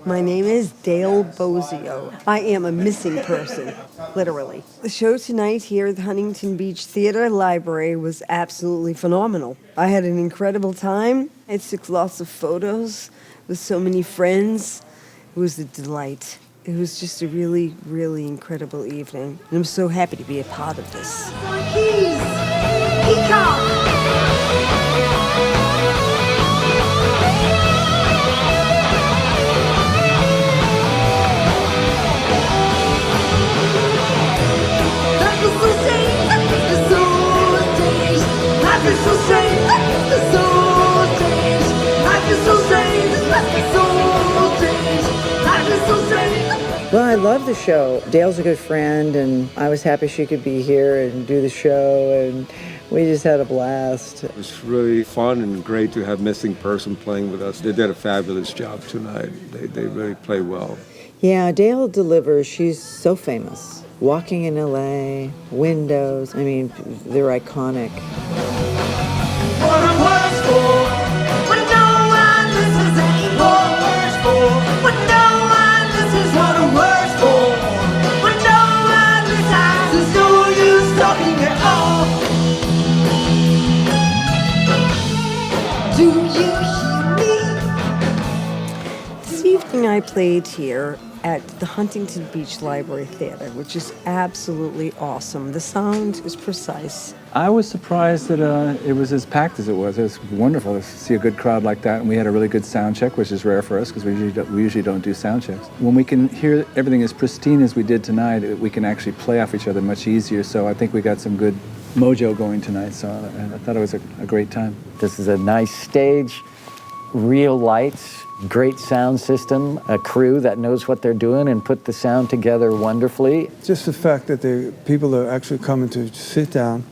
My name is Dale Bozio. I am a missing person, literally. The show tonight here at the Huntington Beach Theater Library was absolutely phenomenal. I had an incredible time. I took lots of photos with so many friends. It was a delight. It was just a really, really incredible evening. And I'm so happy to be a part of this. Well, I love the show. Dale's a good friend, and I was happy she could be here and do the show, and we just had a blast. It was really fun and great to have Missing Person playing with us. They did a fabulous job tonight. They really played well. Yeah, Dale delivers. She's so famous. Walking in LA, Windows, I mean, they're iconic. What a words for, but no one listens anymore. Words for, but no one listens. What a words for, but no one listens. There's no use talking at all. Do you hear me? This evening I played here at the Huntington Beach Library Theater, which is absolutely awesome. The sound is precise. I was surprised that it was as packed as it was. It was wonderful to see a good crowd like that, and we had a really good sound check, which is rare for us because we usually don't do sound checks. When we can hear everything as pristine as we did tonight, we can actually play off each other much easier, so I think we got some good mojo going tonight, so I thought it was a great time. This is a nice stage, real lights, great sound system, a crew that knows what they're doing and put the sound together wonderfully. Just the fact that people are actually coming to sit down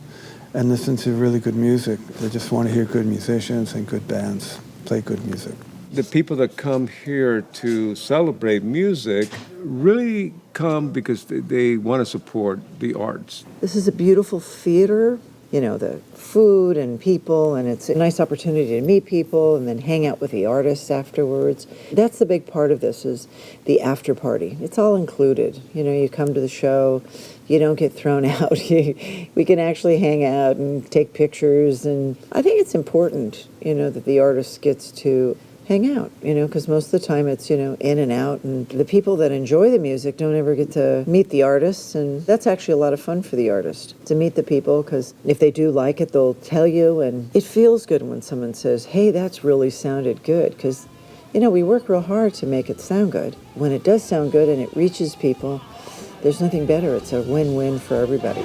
and listen to really good music. They just want to hear good musicians and good bands play good music. The people that come here to celebrate music really come because they want to support the arts. This is a beautiful theater. You know, the food and people, and it's a nice opportunity to meet people and then hang out with the artists afterwards. That's the big part of this, is the after party. It's all included. You know, you come to the show, you don't get thrown out. We can actually hang out and take pictures, and I think it's important, you know, that the artist gets to hang out, you know, because most of the time it's, you know, in and out, and the people that enjoy the music don't ever get to meet the artists, and that's actually a lot of fun for the artist, to meet the people, because if they do like it, they'll tell you, and it feels good when someone says, hey, that's really sounded good, because, you know, we work real hard to make it sound good. When it does sound good and it reaches people, there's nothing better. It's a win-win for everybody.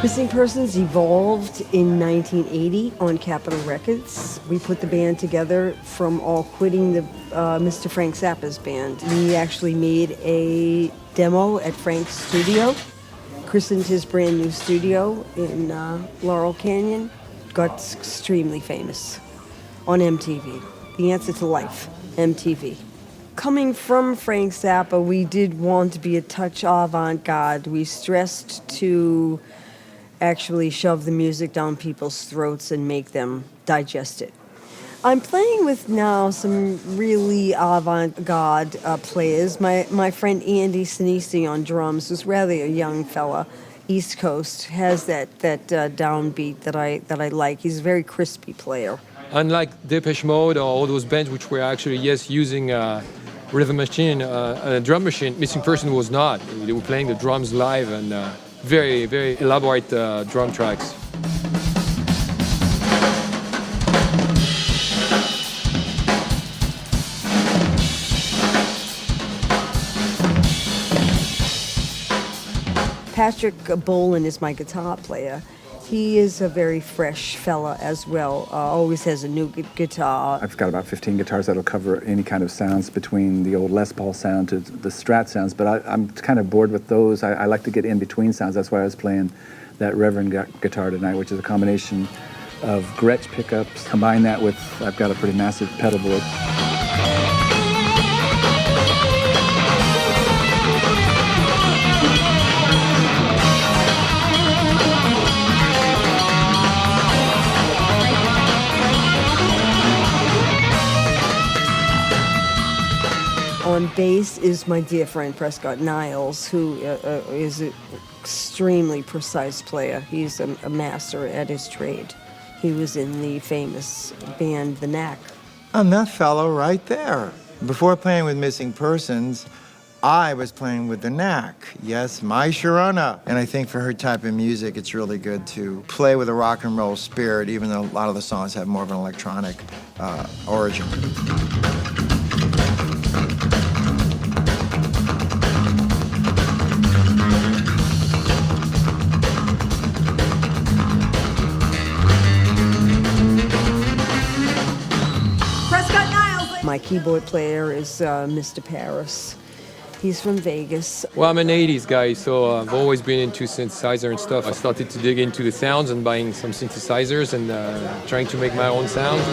Missing Persons evolved in 1980 on Capitol Records. We put the band together from all quitting the Mr. Frank Zappa's band. We actually made a demo at Frank's studio, christened his brand new studio in Laurel Canyon. Got extremely famous on MTV. The answer to life, MTV. Coming from Frank Zappa, we did want to be a touch avant-garde. We stressed to actually shove the music down people's throats and make them digest it. I'm playing with now some really avant-garde players. My friend Andy Sinisi on drums, who's rather a young fella, East Coast, has that downbeat that I like. He's a very crispy player. Unlike Depeche Mode or all those bands which were actually, using a rhythm machine, a drum machine, Missing Person was not. They were playing the drums live and very, very elaborate drum tracks. Patrick Bolin is my guitar player. He is a very fresh fella as well, always has a new guitar. I've got about 15 guitars that'll cover any kind of sounds between the old Les Paul sound to the Strat sounds, but I'm kind of bored with those. I like to get in between sounds. That's why I was playing that Reverend guitar tonight, which is a combination of Gretsch pickups. Combine that with, I've got a pretty massive pedal board. On bass is my dear friend Prescott Niles, who is an extremely precise player. He's a master at his trade. He was in the famous band The Knack. I'm that fellow right there. Before playing with Missing Persons, I was playing with The Knack. Yes, my Sharona. And I think for her type of music, it's really good to play with a rock and roll spirit, even though a lot of the songs have more of an electronic origin. My keyboard player is Mr. Paris. He's from Vegas. Well, I'm an 80s guy, so I've always been into synthesizer and stuff. I started to dig into the sounds and buying some synthesizers and trying to make my own sounds.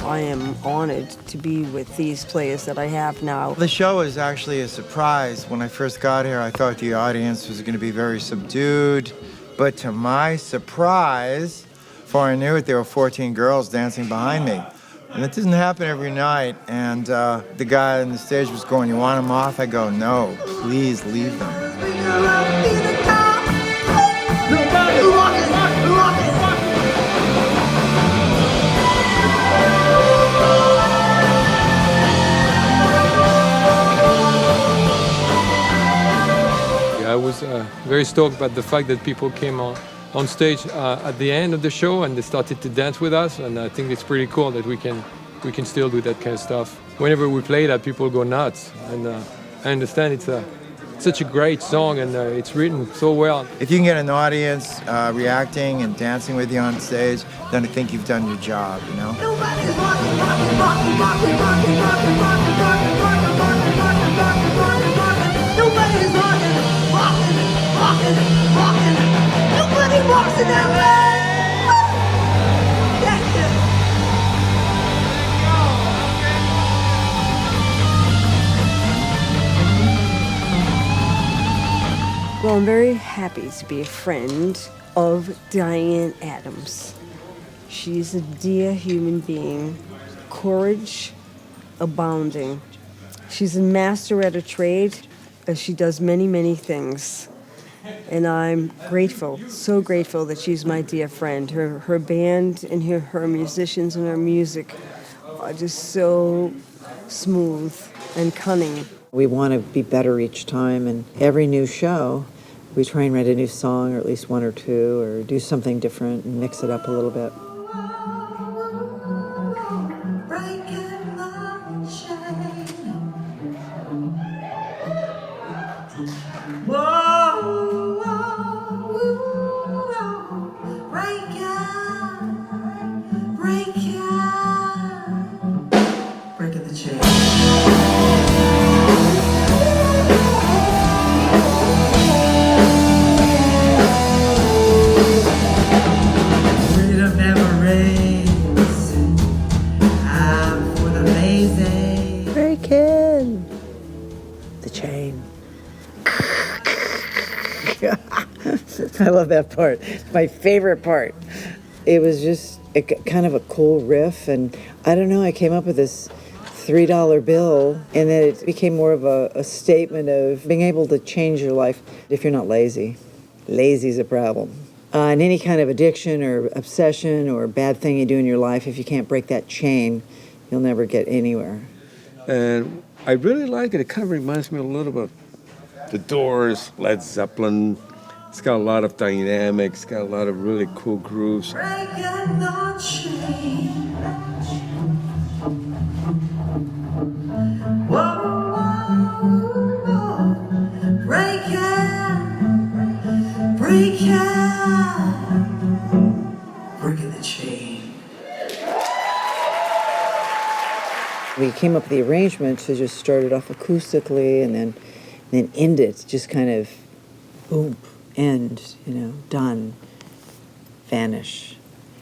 I am honored to be with these players that I have now. The show is actually a surprise. When I first got here, I thought the audience was going to be very subdued. But to my surprise, before I knew it, there were 14 girls dancing behind me. And it doesn't happen every night. And the guy on the stage was going, "You want them off?" I go, "No, please leave them." I was very stoked about the fact that people came on stage at the end of the show and they started to dance with us, and I think it's pretty cool that we can still do that kind of stuff. Whenever we play that, people go nuts, and I understand it's such a great song and it's written so well. If you can get an audience reacting and dancing with you on stage, then I think you've done your job, you know? Nobody's rocking, rocking, rocking, rocking, rocking, rocking, rocking, rocking, rocking, rocking, rocking, rocking, rocking, rocking. Nobody's rocking, rocking, rocking, rocking. Nobody rocks in that way. That's it. Well, I'm very happy to be a friend of Diane Adams. She's a dear human being, courage abounding. She's a master at her trade. She does many, many things. And I'm grateful, so grateful that she's my dear friend. Her band and her musicians and her music are just so smooth and cunning. We want to be better each time, and every new show, we try and write a new song, or at least one or two, or do something different and mix it up a little bit. Breaking the chain. Whoa, whoa, whoa. Breaking the chain. Freedom never rains. I'm for the lazy. Breaking the chain. I love that part. It's my favorite part. It was just kind of a cool riff, and I don't know, I came up with this $3 bill, and then it became more of a statement of being able to change your life if you're not lazy. Lazy's a problem. And any kind of addiction or obsession or bad thing you do in your life, if you can't break that chain, you'll never get anywhere. And I really like it. It kind of reminds me a little bit of The Doors, Led Zeppelin. It's got a lot of dynamics, it's got a lot of really cool grooves. Breaking the chain. Whoa, whoa, whoa. Breaking the chain. We came up with the arrangement to just start it off acoustically and then end it, just kind of boom, end, done, vanish.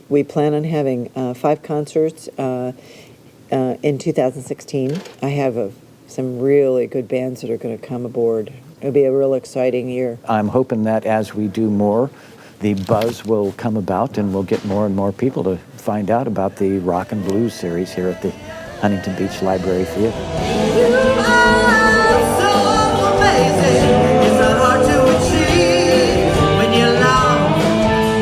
We plan on having 5 concerts in 2016. I have some really good bands that are going to come aboard. It'll be a real exciting year. I'm hoping that as we do more, the buzz will come about and we'll get more and more people to find out about the Rock and Blues series here at the Huntington Beach Library Theater. You are so amazing. It's not hard to achieve when you love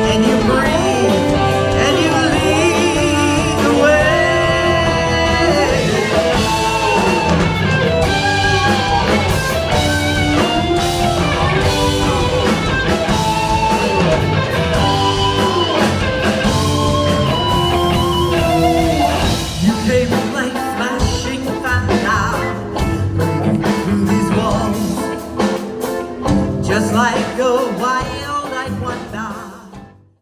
and you breathe and you lead the way. You came and like flashing fire, breaking through these walls, just like a wild-eyed wonder.